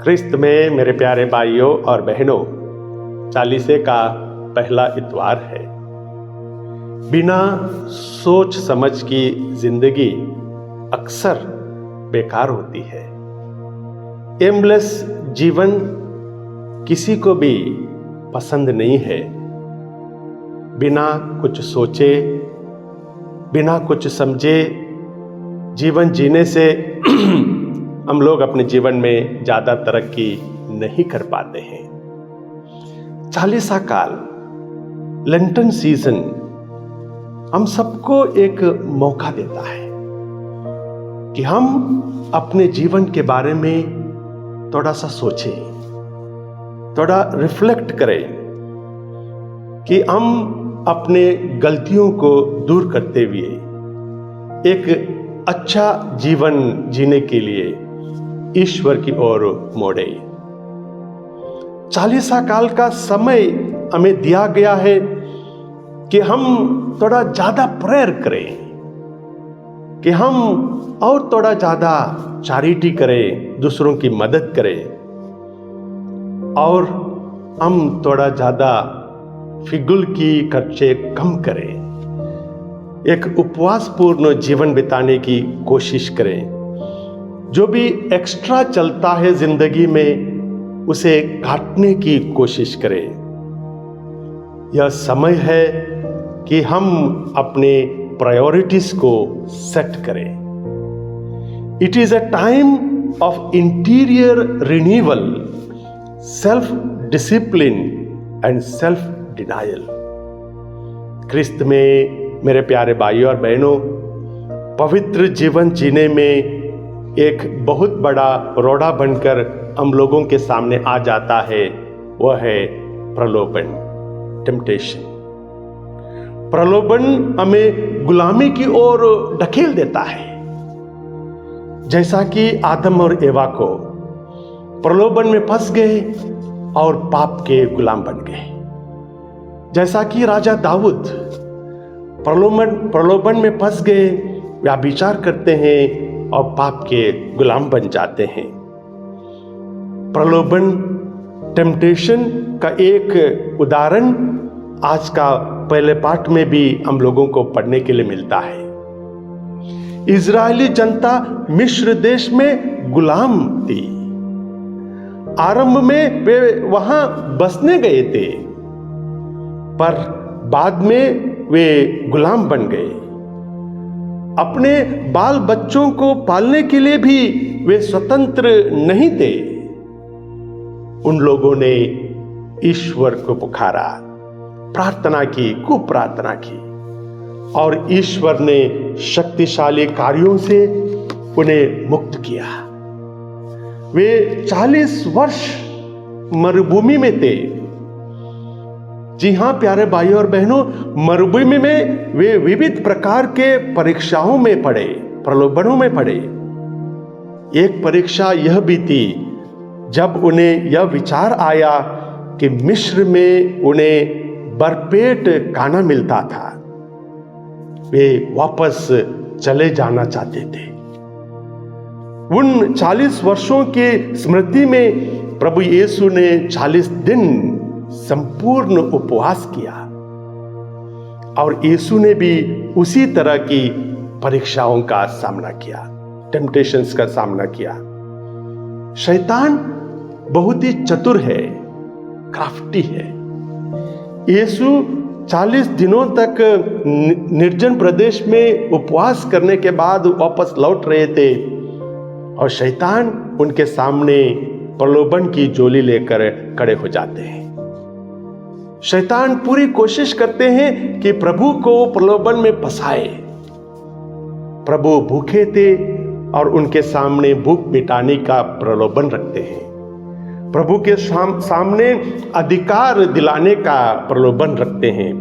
ख्रिस्त में मेरे प्यारे भाइयों और बहनों, चालीसे का पहला इतवार है। बिना सोच समझ की जिंदगी अक्सर बेकार होती है। एमलेस जीवन किसी को भी पसंद नहीं है। बिना कुछ सोचे, बिना कुछ समझे जीवन जीने से हम लोग अपने जीवन में ज्यादा तरक्की नहीं कर पाते हैं। चालीसा काल, लेंटन सीजन हम सबको एक मौका देता है कि हम अपने जीवन के बारे में थोड़ा सा सोचें, थोड़ा रिफ्लेक्ट करें कि हम अपने गलतियों को दूर करते हुए एक अच्छा जीवन जीने के लिए ईश्वर की ओर मोड़े। चालीसा काल का समय हमें दिया गया है कि हम थोड़ा ज्यादा प्रेयर करें, कि हम और थोड़ा ज्यादा चैरिटी करें, दूसरों की मदद करें, और हम थोड़ा ज्यादा फिजूल की खर्चे कम करें, एक उपवास पूर्ण जीवन बिताने की कोशिश करें। जो भी एक्स्ट्रा चलता है जिंदगी में उसे काटने की कोशिश करें। यह समय है कि हम अपने प्रायोरिटीज को सेट करें। It is a time of interior renewal, self discipline and self denial. ख्रिस्त में मेरे प्यारे भाइयों और बहनों, पवित्र जीवन जीने में एक बहुत बड़ा रोड़ा बनकर हम लोगों के सामने आ जाता है, वह है प्रलोभन, टेम्पटेशन। प्रलोभन हमें गुलामी की ओर ढकेल देता है, जैसा कि आदम और एवा को प्रलोभन में फंस गए और पाप के गुलाम बन गए। जैसा कि राजा दाऊद प्रलोभन में फंस गए, व्यभिचार करते हैं और पाप के गुलाम बन जाते हैं। प्रलोभन, टेम्पटेशन का एक उदाहरण आज का पहले पाठ में भी हम लोगों को पढ़ने के लिए मिलता है। इजरायली जनता मिस्र देश में गुलाम थी। आरंभ में वे वहां बसने गए थे, पर बाद में वे गुलाम बन गए। अपने बाल बच्चों को पालने के लिए भी वे स्वतंत्र नहीं थे। उन लोगों ने ईश्वर को पुकारा, प्रार्थना की, खूब प्रार्थना की, और ईश्वर ने शक्तिशाली कार्यों से उन्हें मुक्त किया। वे 40 वर्ष मरुभूमि में थे। जी हां प्यारे भाइयों और बहनों, मरुभूमि में वे विविध प्रकार के परीक्षाओं में पड़े, प्रलोभनों में पड़े। एक परीक्षा यह भी थी जब उन्हें यह विचार आया कि मिस्र में उन्हें भरपेट खाना मिलता था। वे वापस चले जाना चाहते थे। उन 40 वर्षों की स्मृति में प्रभु यीशु ने 40 दिन संपूर्ण उपवास किया, और यीशु ने भी उसी तरह की परीक्षाओं का सामना किया, टेम्पटेशंस का सामना किया। शैतान बहुत ही चतुर है, क्राफ्टी है। यीशु 40 दिनों तक निर्जन प्रदेश में उपवास करने के बाद वापस लौट रहे थे, और शैतान उनके सामने प्रलोभन की झोली लेकर खड़े हो जाते हैं। शैतान पूरी कोशिश करते हैं कि प्रभु को प्रलोभन में फंसाए। प्रभु भूखे थे और उनके सामने भूख मिटाने का प्रलोभन रखते हैं। प्रभु के सामने अधिकार दिलाने का प्रलोभन रखते हैं।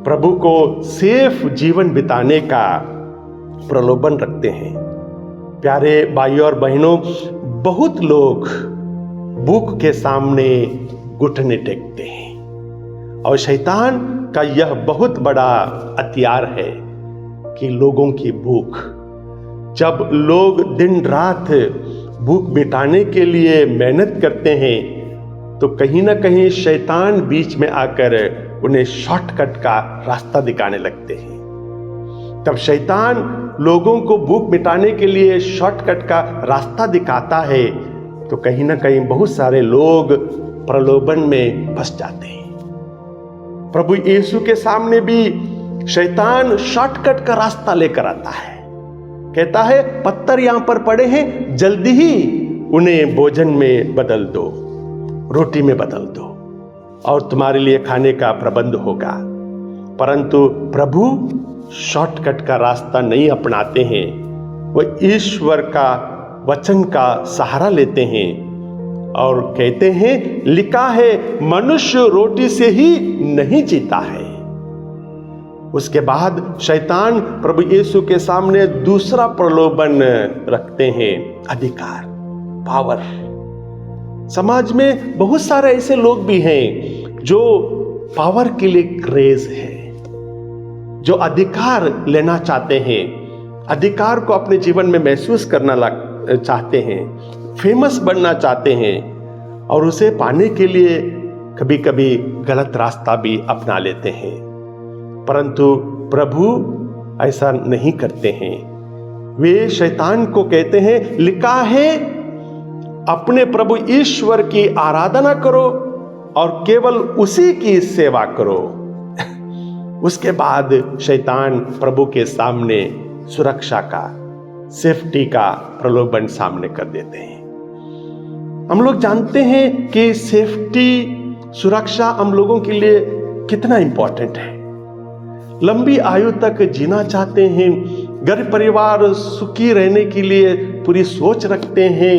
प्रभु को सेफ जीवन बिताने का प्रलोभन रखते हैं। प्यारे भाइयों और बहनों, बहुत लोग भूख के सामने घुटने टेकते हैं, और शैतान का यह बहुत बड़ा हथियार है कि लोगों की भूख, जब लोग दिन रात भूख मिटाने के लिए मेहनत करते हैं, तो कहीं ना कहीं शैतान बीच में आकर उन्हें शॉर्टकट का रास्ता दिखाने लगते हैं। तब शैतान लोगों को भूख मिटाने के लिए शॉर्टकट का रास्ता दिखाता है, तो कहीं ना कहीं बहुत सारे लोग प्रलोभन में फंस जाते हैं। प्रभु यीशु के सामने भी शैतान शॉर्टकट का रास्ता लेकर आता है। कहता है, पत्थर यहां पर पड़े हैं, जल्दी ही उन्हें भोजन में बदल दो, रोटी में बदल दो और तुम्हारे लिए खाने का प्रबंध होगा। परंतु प्रभु शॉर्टकट का रास्ता नहीं अपनाते हैं, वह ईश्वर का वचन का सहारा लेते हैं और कहते हैं, लिखा है मनुष्य रोटी से ही नहीं जीता है। उसके बाद शैतान प्रभु यीशु के सामने दूसरा प्रलोभन रखते हैं, अधिकार, पावर। समाज में बहुत सारे ऐसे लोग भी हैं जो पावर के लिए क्रेज है, जो अधिकार लेना चाहते हैं, अधिकार को अपने जीवन में महसूस करना चाहते हैं, फेमस बनना चाहते हैं और उसे पाने के लिए कभी कभी गलत रास्ता भी अपना लेते हैं। परंतु प्रभु ऐसा नहीं करते हैं। वे शैतान को कहते हैं, लिखा है अपने प्रभु ईश्वर की आराधना करो और केवल उसी की सेवा करो। उसके बाद शैतान प्रभु के सामने सुरक्षा का, सेफ्टी का प्रलोभन सामने कर देते हैं। हम लोग जानते हैं कि सेफ्टी, सुरक्षा हम लोगों के लिए कितना इंपॉर्टेंट है। लंबी आयु तक जीना चाहते हैं, घर परिवार सुखी रहने के लिए पूरी सोच रखते हैं,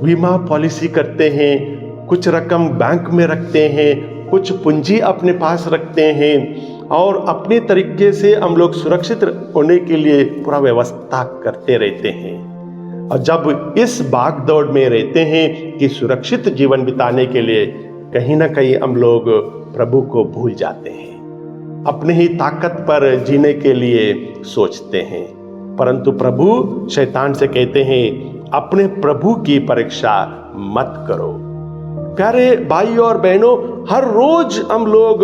बीमा पॉलिसी करते हैं, कुछ रकम बैंक में रखते हैं, कुछ पूंजी अपने पास रखते हैं और अपने तरीके से हम लोग सुरक्षित होने के लिए पूरा व्यवस्था करते रहते हैं। और जब इस भागदौड़ में रहते हैं कि सुरक्षित जीवन बिताने के लिए, कहीं ना कहीं हम लोग प्रभु को भूल जाते हैं, अपने ही ताकत पर जीने के लिए सोचते हैं। परंतु प्रभु शैतान से कहते हैं, अपने प्रभु की परीक्षा मत करो। प्यारे भाइयों और बहनों, हर रोज हम लोग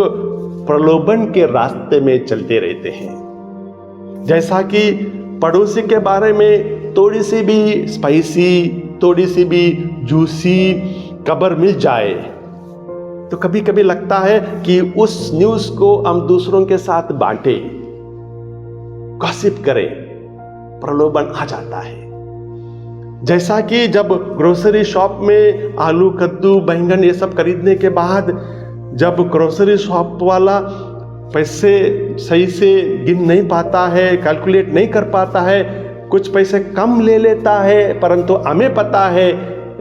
प्रलोभन के रास्ते में चलते रहते हैं। जैसा कि पड़ोसी के बारे में थोड़ी सी भी स्पाइसी, थोड़ी सी भी जूसी खबर मिल जाए तो कभी कभी लगता है कि उस न्यूज को हम दूसरों के साथ बांटें, गॉसिप करें, प्रलोभन आ जाता है। जैसा कि जब ग्रोसरी शॉप में आलू, कद्दू, बैंगन ये सब खरीदने के बाद जब ग्रोसरी शॉप वाला पैसे सही से गिन नहीं पाता है, कैलकुलेट नहीं कर पाता है, कुछ पैसे कम ले लेता है, परंतु हमें पता है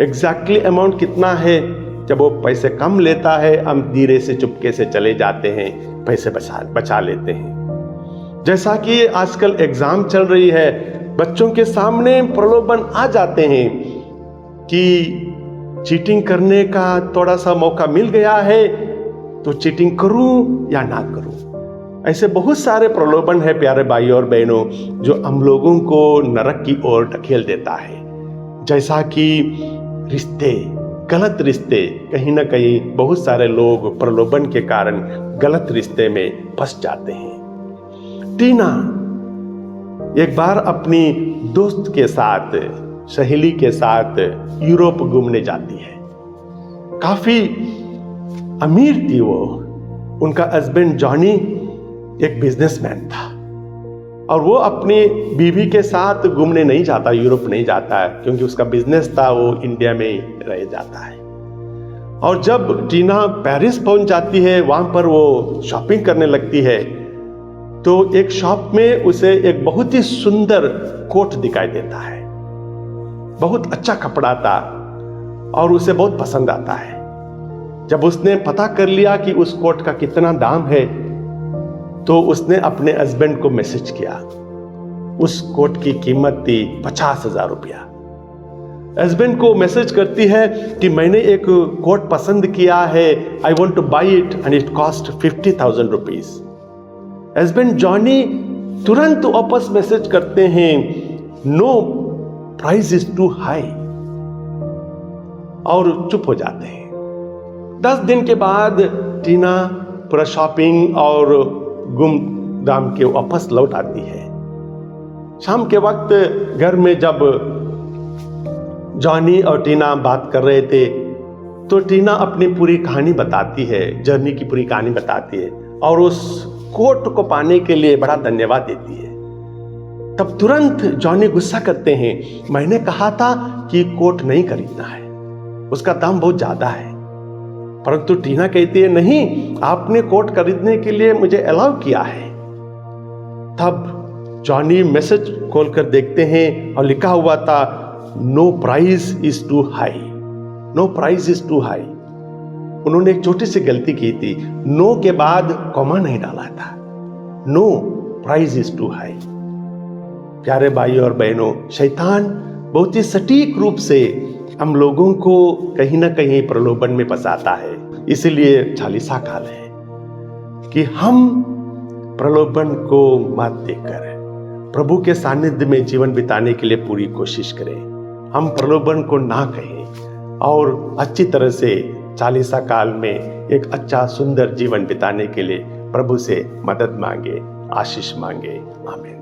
एग्जैक्टली अमाउंट कितना है। जब वो पैसे कम लेता है, हम धीरे से चुपके से चले जाते हैं, पैसे बचा लेते हैं। जैसा कि आजकल एग्जाम चल रही है, बच्चों के सामने प्रलोभन आ जाते हैं कि चीटिंग करने का थोड़ा सा मौका मिल गया है तो चीटिंग करूं या ना करूं। ऐसे बहुत सारे प्रलोभन है प्यारे भाइयों और बहनों, जो हम लोगों को नरक की ओर ढकेल देता है। जैसा कि रिश्ते, गलत रिश्ते, कहीं ना कहीं बहुत सारे लोग प्रलोभन के कारण गलत रिश्ते में फंस जाते हैं। टीना एक बार अपनी दोस्त के साथ, सहेली के साथ यूरोप घूमने जाती है। काफी अमीर थी वो। उनका हस्बैंड जॉनी एक बिजनेसमैन था और वो अपनी बीवी के साथ घूमने नहीं जाता, यूरोप नहीं जाता है, क्योंकि उसका बिजनेस था, वो इंडिया में ही रह जाता है। और जब टीना पेरिस पहुंच जाती है, वहां पर वो शॉपिंग करने लगती है, तो एक शॉप में उसे एक बहुत ही सुंदर कोट दिखाई देता है। बहुत अच्छा कपड़ा था और उसे बहुत पसंद आता है। जब उसने पता कर लिया कि उस कोट का कितना दाम है, तो उसने अपने हस्बैंड को मैसेज किया। उस कोट की कीमत थी 50,000 रुपया। हस्बैंड को मैसेज करती है कि मैंने एक कोट पसंद किया है, I want to buy it and it cost 50,000 rupees. Husband Johnny तुरंत वापस मैसेज करते हैं, no price is too high, और चुप हो जाते हैं। 10 दिन के बाद टीना पूरा शॉपिंग और गुमदाम के वापस लौट आती है। शाम के वक्त घर में जब जॉनी और टीना बात कर रहे थे तो टीना अपनी पूरी कहानी बताती है, जर्नी की पूरी कहानी बताती है और उस कोट को पाने के लिए बड़ा धन्यवाद देती है। तब तुरंत जॉनी गुस्सा करते हैं, मैंने कहा था कि कोट नहीं खरीदना है, उसका दाम बहुत ज्यादा है। परंतु टीना कहती है, नहीं, आपने कोट खरीदने के लिए मुझे अलाउ किया है। तब जॉनी मैसेज खोलकर देखते हैं और लिखा हुआ था, no price is too high, no price is too high. उन्होंने एक छोटी सी गलती की थी, नो के बाद कॉमा नहीं डाला था, no price is too high. प्यारे भाइयों और बहनों, शैतान बहुत ही सटीक रूप से हम लोगों को कहीं ना कहीं प्रलोभन में फंसाता है। इसलिए चालीसा काल है कि हम प्रलोभन को मत देकर प्रभु के सानिध्य में जीवन बिताने के लिए पूरी कोशिश करें। हम प्रलोभन को ना कहें और अच्छी तरह से चालीसा काल में एक अच्छा सुंदर जीवन बिताने के लिए प्रभु से मदद मांगे, आशीष मांगे। आमीन।